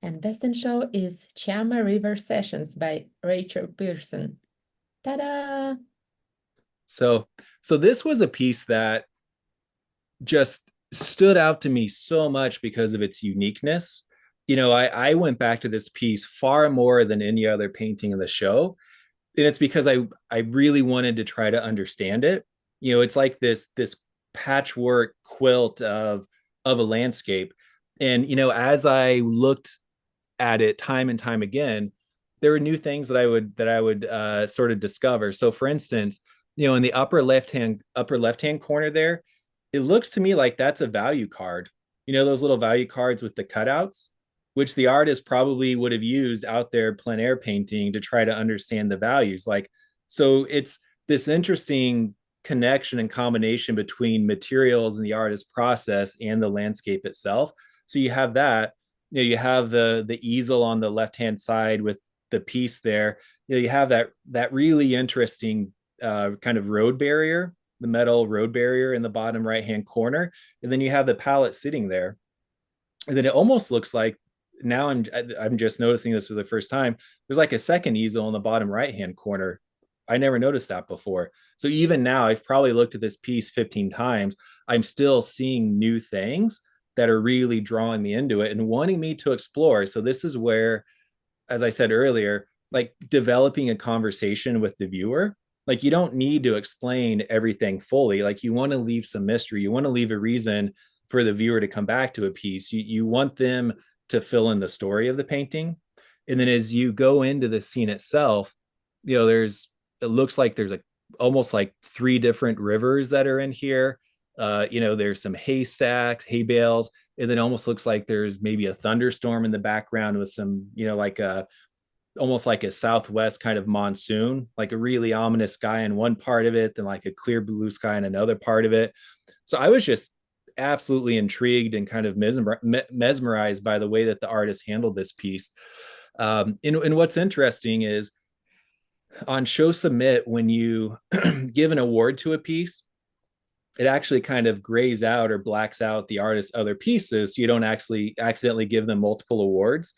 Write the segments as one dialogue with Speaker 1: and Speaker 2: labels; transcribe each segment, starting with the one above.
Speaker 1: And best in show is Chiama River Sessions by Rachel Pearson. Ta-da!
Speaker 2: So this was a piece that just stood out to me so much because of its uniqueness. I went back to this piece far more than any other painting in the show. And it's because I really wanted to try to understand it. It's like this patchwork quilt of a landscape. And as I looked at it time and time again, there were new things that I would sort of discover. So, for instance, in the upper left hand corner there, it looks to me like that's a value card. Those little value cards with the cutouts, which the artist probably would have used out there plein air painting to try to understand the values. So it's this interesting connection and combination between materials and the artist process and the landscape itself. So you have that. You have the easel on the left hand side with the piece there. You have that really interesting kind of road barrier, the metal road barrier in the bottom right hand corner, and then you have the palette sitting there, and then it almost looks like, now I'm just noticing this for the first time, there's like a second easel in the bottom right hand corner. I never noticed that before. So even now, I've probably looked at this piece 15 times. I'm still seeing new things that are really drawing me into it and wanting me to explore. So this is where, as I said earlier, like developing a conversation with the viewer. Like, you don't need to explain everything fully. Like, you want to leave some mystery. You want to leave a reason for the viewer to come back to a piece. You want them to fill in the story of the painting. And then as you go into the scene itself, it looks like there's almost like three different rivers that are in here. There's some haystacks, hay bales, and then it almost looks like there's maybe a thunderstorm in the background with some, like a almost like a southwest kind of monsoon, like a really ominous sky in one part of it, then like a clear blue sky in another part of it. So I was just absolutely intrigued and kind of mesmerized by the way that the artist handled this piece. And what's interesting is on show submit, when you give an award to a piece, it actually kind of grays out or blacks out the artist's other pieces. So you don't actually accidentally give them multiple awards.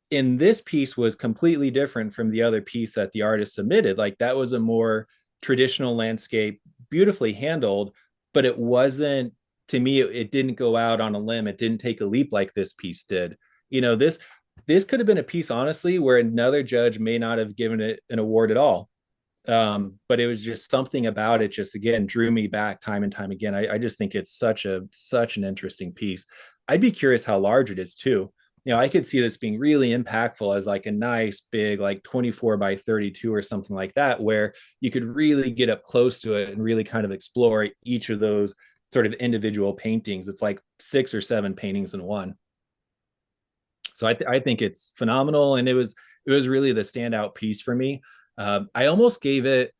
Speaker 2: In this piece was completely different from the other piece that the artist submitted. Like, that was a more traditional landscape, beautifully handled, but it wasn't, to me, it didn't go out on a limb. It didn't take a leap like this piece did. This could have been a piece, honestly, where another judge may not have given it an award at all. But it was just something about it, just again drew me back time and time again. I just think it's such an interesting piece. I'd be curious how large it is too. I could see this being really impactful as like a nice big, like 24 by 32 or something like that, where you could really get up close to it and really kind of explore each of those sort of individual paintings. It's like 6 or 7 paintings in one. So I think it's phenomenal, and it was really the standout piece for me. I almost gave it,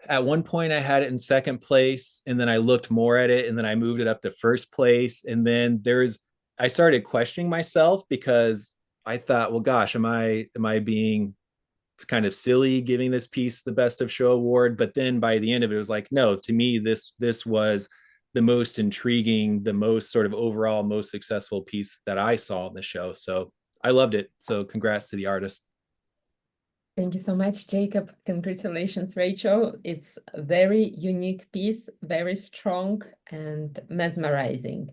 Speaker 2: at one point I had it in second place, and then I looked more at it, and then I moved it up to first place, and then I started questioning myself because I thought, well, gosh, am I being kind of silly giving this piece the best of show award? But then by the end of it, it was like, no, to me, this was the most intriguing, the most sort of overall most successful piece that I saw in the show. So I loved it. So congrats to the artist.
Speaker 1: Thank you so much, Jacob. Congratulations, Rachel. It's a very unique piece, very strong and mesmerizing.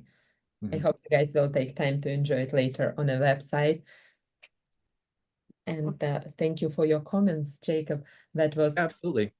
Speaker 1: I
Speaker 2: Mm-hmm.
Speaker 1: hope you guys will take time to enjoy it later on the website. And thank you for your comments, Jacob. That was
Speaker 2: Absolutely.